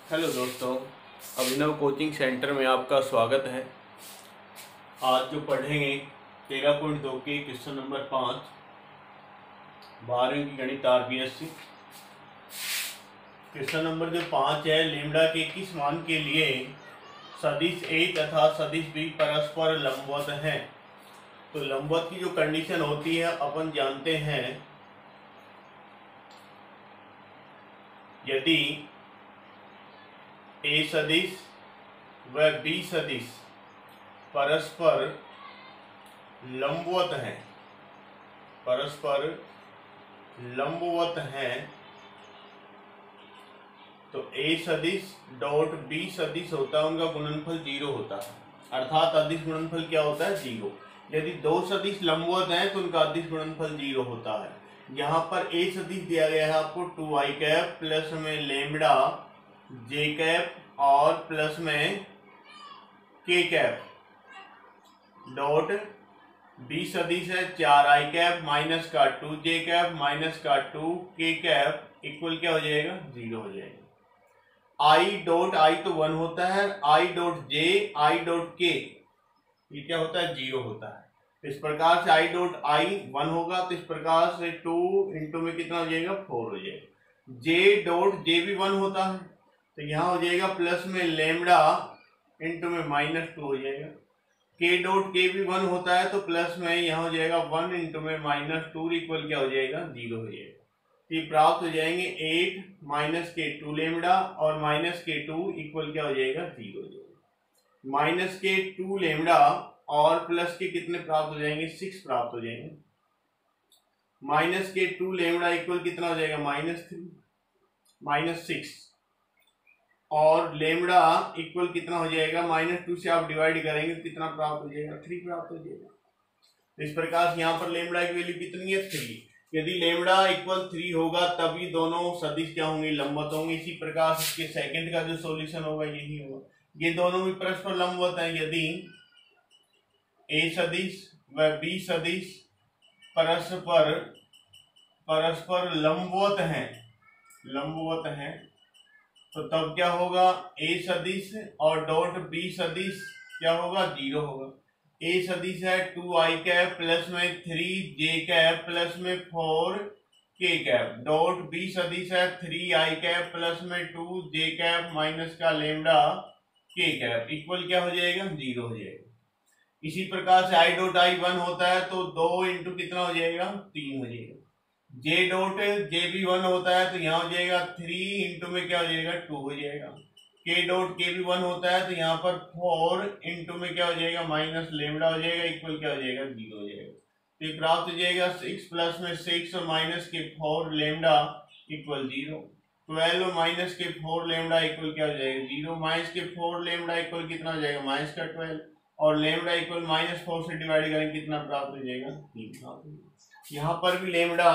Hello दोस्तों, अभिनव coaching centre में आपका स्वागत है। आज जो पढ़ेंगे 13.2 के क्वेश्चन नंबर 5 12वीं की गणित आरबीएससी। क्वेश्चन नंबर जो 5 है, लैम्ब्डा के किस मान के लिए सदिश ए तथा सदिश बी परस्पर लंबवत हैं। तो लंबवत की जो कंडीशन होती है अपन जानते हैं, यदि ए सदिश व बी सदिश परस्पर लंबवत हैं, तो ए सदिश डॉट बी सदिश होता है, उनका गुणनफल 0 होता है। अर्थात अदिश गुणनफल क्या होता है? 0। यदि दो सदिश लंबवत हैं तो उनका अदिश गुणनफल 0 होता है। यहाँ पर ए सदिश दिया गया है आपको 2i कैप प्लस में लैम्ब्डा जे कैप और प्लस में के कैप डॉट बी सदिश है 4i कैप माइनस का 2j कैप माइनस का 2k कैप इक्वल क्या हो जाएगा? 0 हो जाएगा। i डॉट i तो 1 होता है, i dot j i dot k ये क्या होता है? 0 होता है। इस प्रकार से i डॉट i 1 होगा, तो इस प्रकार से 2 इंटू में कितना हो जाएगा? 4 हो जाएगा। j डॉट j भी 1 होता है, तो यहाँ हो जाएगा प्लस में लैम्ब्डा इंटू में -2 हो जाएगा। k डॉट k भी 1 होता है, तो प्लस में यहाँ हो जाएगा 1 इंटू में -2 इक्वल क्या हो जाएगा? 0 हो जाएगा। तो ये प्राप्त हो जाएंगे 8 माइनस के 2 लैम्ब्डा और माइनस के 2 इक्वल क्या हो जाएगा? 0 हो जाएगा। माइनस के 2 लैम्ब्डा और प्लस के कितने प्राप्त हो जाएंगे? 6 प्राप्त हो जाएंगे। माइनस के 2 लैम्ब्डा इक्वल कितना हो जाएगा? -6 और लैम्ब्डा इक्वल कितना हो जाएगा? -2 से आप डिवाइड करेंगे तो कितना प्राप्त हो जाएगा? 3 प्राप्त हो जाएगा। तो इस प्रकार से यहाँ पर लैम्ब्डा की वैल्यू कितनी है? 3। यदि लैम्ब्डा इक्वल 3 होगा तभी दोनों सदिश क्या होंगे? लंबवत होंगे। इसी प्रकार से इसके सेकंड का जो सॉल्यूशन होगा यही होगा। ये दोनों भी परस्पर लंबवत हैं। यदि ए सदिश व बी सदिश परस्पर लंबवत हैं तो तब क्या होगा? ए सदिश और डॉट बी सदिश क्या होगा? 0 होगा। ए सदिश है 2i कैप प्लस में 3j कैप प्लस में 4k कैप डॉट बी सदिश है 3i कैप प्लस में 2j कैप माइनस का लैम्ब्डा k कैप इक्वल क्या हो जाएगा? 0 हो जाएगा। इसी प्रकार से i डॉट i 1 होता है, तो 2 इंटू कितना हो जाएगा? 3 हो जाएगा। j डॉट j भी 1 होता है, तो यहाँ हो जाएगा 3 इंटू में क्या हो जाएगा? 2 हो जाएगा। k डॉट k भी 1 होता है, तो यहाँ पर 4 इंटू में क्या हो जाएगा? माइनस लैम्ब्डा हो जाएगा इक्वल क्या हो जाएगा? 0 हो जाएगा। तो ये प्राप्त हो जाएगा 6 प्लस में 6 और माइनस के 4 लैम्ब्डा इक्वल 0। 12 माइनस के 4 लैम्ब्डा इक्वल क्या हो जाएगा? 0। माइनस के 4 लैम्ब्डा इक्वल कितना हो जाएगा? माइनस का 12 और लैम्ब्डा इक्वल -4 से डिवाइड करेंगे कितना प्राप्त हो जाएगा? 3 प्राप्त हो जाएगा। यहाँ पर भी लैम्ब्डा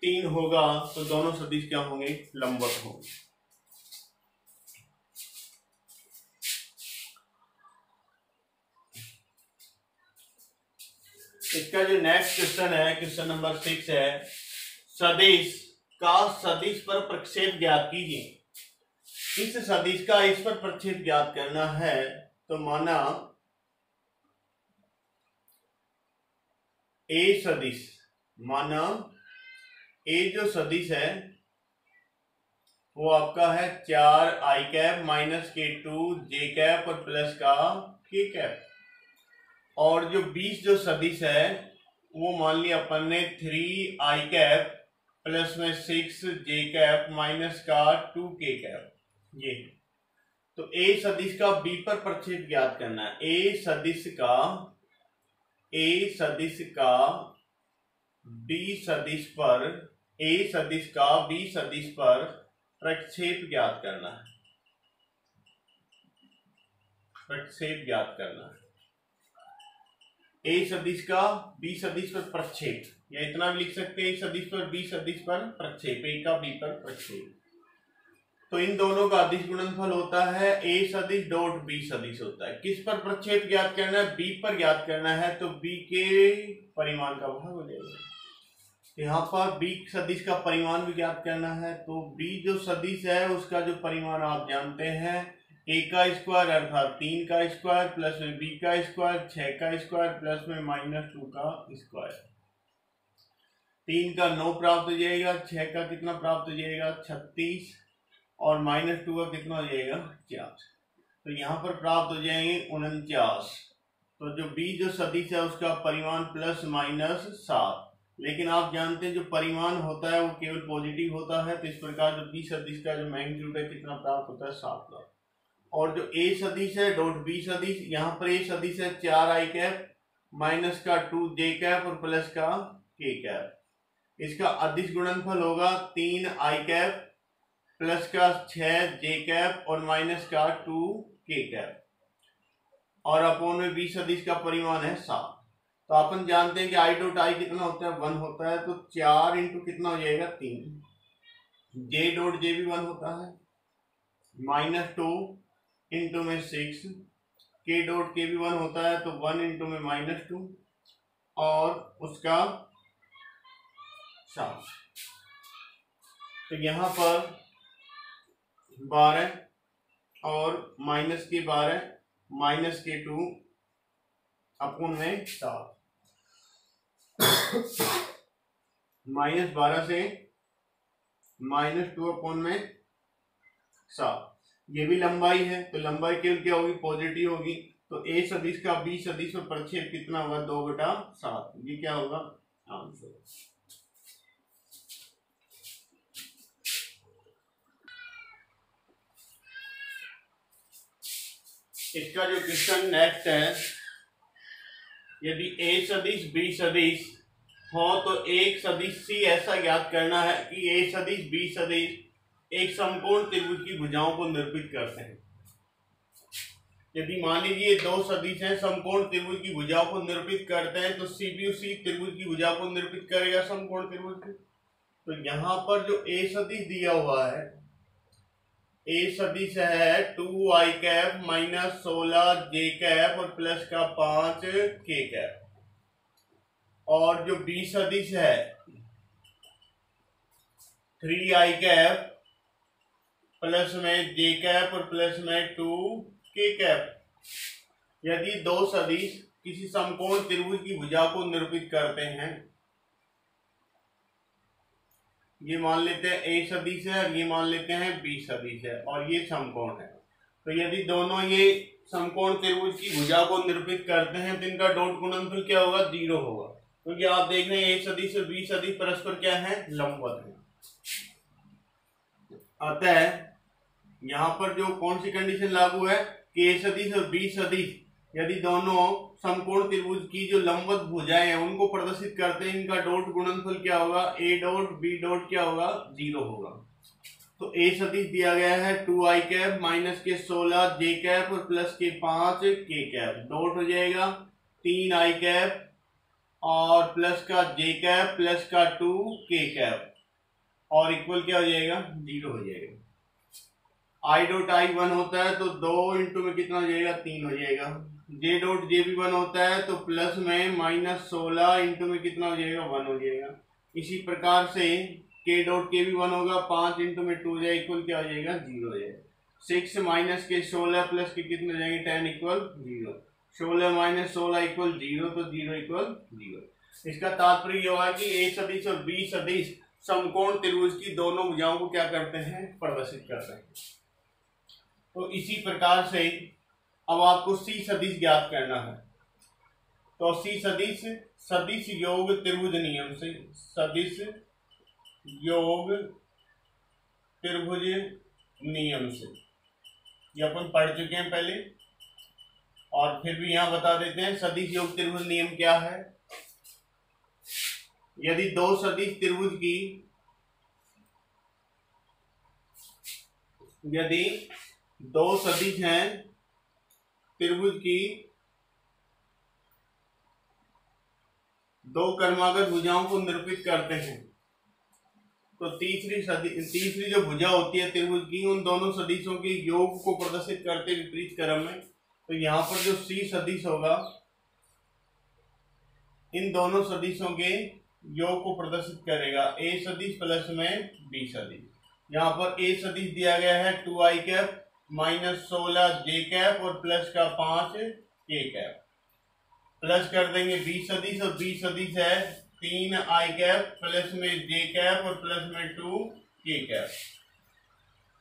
3 होगा, तो दोनों सदिश क्या होंगे? लंबवत होंगे। इसका जो नेक्स्ट क्वेश्चन है, क्वेश्चन नंबर 6 है, सदिश का सदिश पर प्रक्षेप ज्ञात कीजिए। इस सदिश का इस पर प्रक्षेप ज्ञात करना है, तो माना ए सदिश, ए जो सदिश है वो आपका है 4i कैप माइनस के 2j कैप और प्लस का k कैप, और जो 20 जो सदिश है वो मान लिया अपन ने 3i कैप प्लस में 6j कैप माइनस का 2k कैप। ये तो ए सदिश का बी पर प्रक्षेप ज्ञात करना है। ए सदिश का बी सदिश पर प्रक्षेप ज्ञात करना है। ए सदिश का बी सदिश पर प्रक्षेप, या इतना भी लिख सकते हैं, ए सदिश पर बी सदिश पर प्रक्षेप, ए का बी पर प्रक्षेप। तो इन दोनों का अदिश गुणनफल होता है ए सदिश डॉट बी सदिश होता है। किस पर प्रक्षेप ज्ञात करना है? बी पर ज्ञात करना है, तो बी के परिमाण का भाग हो जाएगा। यहाँ पर b सदिश का परिमाण भी ज्ञात करना है। तो b जो सदिश है उसका जो परिमाण आप जानते हैं a का स्क्वायर अर्थात 3 का स्क्वायर प्लस में b का स्क्वायर 6 का स्क्वायर प्लस में -2 का स्क्वायर। 3 का 9 प्राप्त हो जाएगा, 6 का कितना प्राप्त हो जाएगा 36 और -2 का कितना हो जाएगा 4। तो यहाँ पर प्राप्त हो जाएंगे 49। तो जो b जो सदिश है उसका परिमाण ±7, लेकिन आप जानते हैं जो परिमाण होता है वो केवल पॉजिटिव होता है। तो इस प्रकार जो b सदिश का जो मैग्नीट्यूड है कितना प्राप्त होता है 7 लाख। और जो a सदिश है डॉट b सदिश, यहाँ पर a सदिश है 4 i कैप माइनस का 2 j कैप और प्लस का k कैप। इसका अदिश गुणनफल होगा 3 i कैप प्लस का 6 j कैप और माइनस का 2 k कैप और अपोन में b सदिश का परिमाण है 7। तो अपन जानते हैं कि i डॉट i कितना होता है 1 होता है। तो 4 इंटू कितना हो जाएगा 3, j डॉट j भी 1 होता है, -2 इंटू में 6, k डॉट k भी 1 होता है तो 1 इंटू में -2 और उसका 7। तो यहाँ पर 12 और माइनस के 12 माइनस के 2 अपोन में 7, -12 से -2 अपोन में 7। ये भी लंबाई है तो लंबाई केवल क्या होगी पॉजिटिव होगी। तो a सदिश का b सदिश में प्रक्षेप कितना होगा 2/7। ये क्या होगा आंसर। इसका जो क्वेश्चन नेक्स्ट है, यदि a सदिश b सदिश हो तो एक सदिश c ऐसा ज्ञात करना है कि a सदिश b सदिश एक समकोण त्रिभुज की भुजाओं को निरूपित करते हैं। यदि मान लीजिए दो सदिश हैं समकोण त्रिभुज की भुजाओं को निरूपित करते हैं तो c भी उसी त्रिभुज की भुजा को निरूपित करेगा समकोण त्रिभुज की। तो यहाँ पर जो a सदिश दिया हुआ है, a सदिश है 2i cap minus 16 j cap और प्लस का 5 k कैप। और जो b सदिश है 3i कैप प्लस में j कैप और प्लस में 2 k कैप। यदि दो सदिश किसी समकोण त्रिभुज की भुजा को निरूपित करते हैं, ये मान लेते हैं a सदिश है और ये मान लेते हैं b सदिश है और ये समकोण है। तो यदि दोनों ये समकोण त्रिभुज की भुजा को निरूपित करते हैं तो इनका डॉट गुणनफल क्या होगा 0 होगा, क्योंकि आप देख रहे हैं a सदिश और b सदिश परस्पर क्या है लंबवत है। अतः यहाँ पर जो कौन सी कंडीशन लागू है कि a सदिश और b सदिश यदि दोनों समकोण त्रिभुज की जो लंबवत भुजाएं हैं उनको प्रदर्शित करते हैं, इनका डॉट गुणनफल क्या होगा a डॉट b डॉट क्या होगा 0 होगा। तो a सदिश दिया गया है 2i कैप माइनस के 16 j कैप और प्लस के 5 k कैप। डॉट हो जाएगा 3i कैप और प्लस का j कैप प्लस का 2 k कैप और इक्वल क्या हो जाएगा 0 हो जाएगा। i डॉट i 1 होता है तो 2 इंटू में कितना हो जाएगा 3 हो जाएगा। j डॉट j भी 1 होता है तो प्लस में -16 इंटू में कितना हो जाएगा 1 हो जाएगा। इसी प्रकार से k डॉट k भी 1 होगा, 5 इंटू में 2 हो जाएगा इक्वल क्या हो जाएगा 0 हो जाएगा। 6 माइनस के 16 प्लस के कितने हो जाएंगे 10 इक्वल 0। 16 माइनस 16 इक्वल 0 तो 0 इक्वल 0। इसका तात्पर्य यह हुआ कि a सदिश और b सदिश समकोण त्रिभुज की दोनों भुजाओं को क्या करते हैं प्रदर्शित करते हैं। तो इसी प्रकार से अब आपको c सदिश ज्ञात करना है। तो c सदिश सदिश योग त्रिभुज नियम से, सदिश योग त्रिभुज नियम से ये अपन पढ़ चुके हैं पहले और फिर भी यहां बता देते हैं। सदिश योग त्रिभुज नियम क्या है? यदि दो सदिश त्रिभुज की यदि दो सदिश हैं त्रिभुज की दो क्रमागत भुजाओं को निरूपित करते हैं तो तीसरी जो भुजा होती है त्रिभुज की उन दोनों सदिशों के योग को प्रदर्शित करते विपरीत क्रम में। तो यहाँ पर जो c सदिश होगा इन दोनों सदिशों के योग को प्रदर्शित करेगा a सदिश प्लस में b सदिश। यहाँ पर a सदिश दिया गया है 2i cap minus 16 j cap और प्लस का 5 k कैप। प्लस कर देंगे b सदिश और b सदिश है 3i कैप प्लस में j कैप और प्लस में 2 k कैप।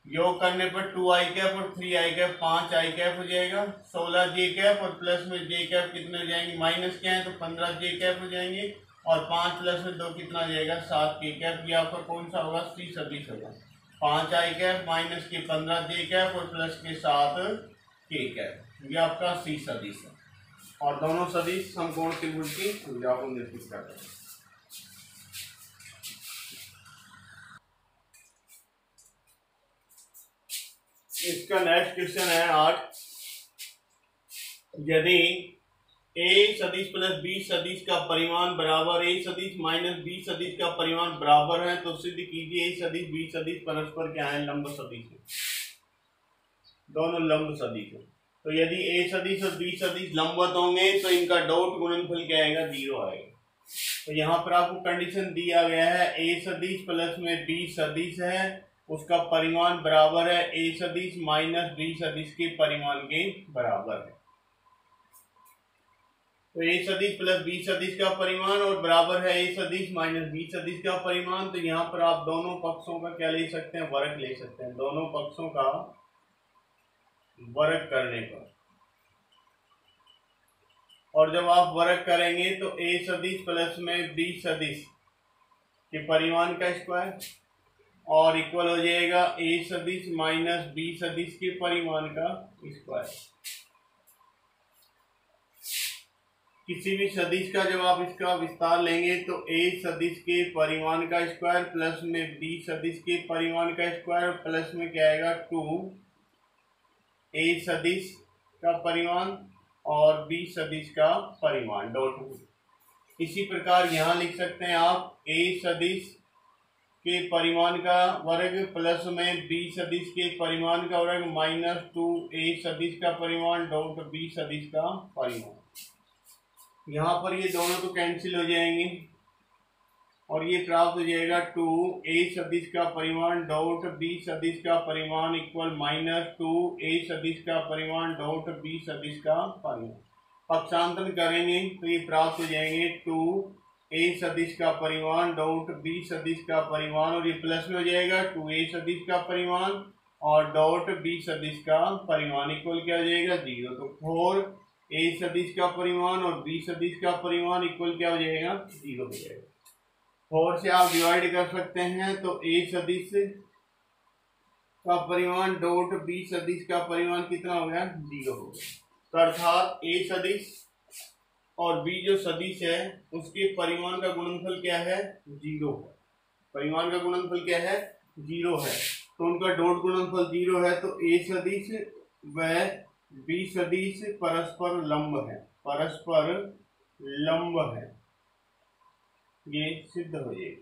योग करने पर 2i कैप और 3i कैप 5i कैप हो जाएगा। 16 j कैप और प्लस में j कैप कितने हो जाएंगे, माइनस क्या है तो 15 j कैप हो जाएंगे और 5 प्लस में 2 कितना आ जाएगा 7 k कैप। ये आपका कौन सा होगा, c सदिश होगा। 5i कैप माइनस के 15 j कैप और प्लस के 7 k कैप, ये आपका c सदिश है। और दोनों सदिश समकोण त्रिभुज की भुजा को निर्दिष्ट करते हैं। इसका नेक्स्ट क्वेश्चन है 8। यदि a सदिश प्लस b सदिश का परिमाण बराबर a सदिश माइनस b सदिश का परिमाण बराबर है तो सिद्ध कीजिए a सदिश b सदिश परस्पर क्या है, लंब सदिश है। दोनों लंब सदिश है। तो यदि a सदिश और b सदिश लंबवत होंगे तो इनका डॉट गुणनफल क्या आएगा, 0 आएगा। तो यहाँ पर आपको कंडीशन दिया गया है a सदिश प्लस में b सदिश है, उसका परिमाण बराबर है a सदिश माइनस b सदिश के परिमाण के बराबर है। तो a सदिश प्लस b सदिश का परिमाण और बराबर है a सदिश माइनस b सदिश का परिमाण। तो यहाँ पर आप दोनों पक्षों का क्या ले सकते हैं, वर्ग ले सकते हैं। दोनों पक्षों का वर्ग करने पर, और जब आप वर्ग करेंगे तो a सदिश प्लस में b सदिश के परिमाण का स्क्वायर और इक्वल हो जाएगा a सदिश माइनस b सदिश के परिमाण का स्क्वायर। किसी भी सदिश का जब आप इसका विस्तार लेंगे तो a सदिश के परिमाण का स्क्वायर प्लस में b सदिश के परिमाण का स्क्वायर प्लस में क्या आएगा 2 a सदिश का परिमाण और b सदिश का परिमाण डॉट। इसी प्रकार यहाँ लिख सकते हैं आप a सदिश के परिमाण का वर्ग प्लस में b सदिश के परिमाण का वर्ग माइनस 2a सदिश का परिमाण डॉट b सदिश का परिमाण। यहाँ पर ये दोनों तो कैंसिल हो जाएंगे और ये प्राप्त हो जाएगा 2a सदिश का परिमाण डॉट b सदिश का परिमाण इक्वल माइनस 2a सदिश का परिमाण डॉट b सदिश का परिमाण। पक्षांतरण करेंगे तो ये प्राप्त हो जाएंगे 2a सदिश का परिमाण डॉट b सदिश का परिमाण और ये प्लस में हो जाएगा 2a सदिश का परिमाण और डॉट b सदिश का परिमाण इक्वल क्या हो जाएगा 0। तो 4a सदिश का परिमाण और b सदिश का परिमाण इक्वल क्या हो जाएगा 0 हो जाएगा। 4 से आप डिवाइड कर सकते हैं तो a सदिश का परिमाण डॉट b सदिश का परिमाण कितना हो गया 0 हो गया। तो अर्थात a सदिश और b जो सदिश है उसके परिमाण का गुणनफल क्या है 0 है। परिमाण का गुणनफल क्या है 0 है, तो उनका डॉट गुणनफल 0 है। तो a सदिश व b सदिश परस्पर लंब है, परस्पर लंब है, ये सिद्ध हो जाएगा।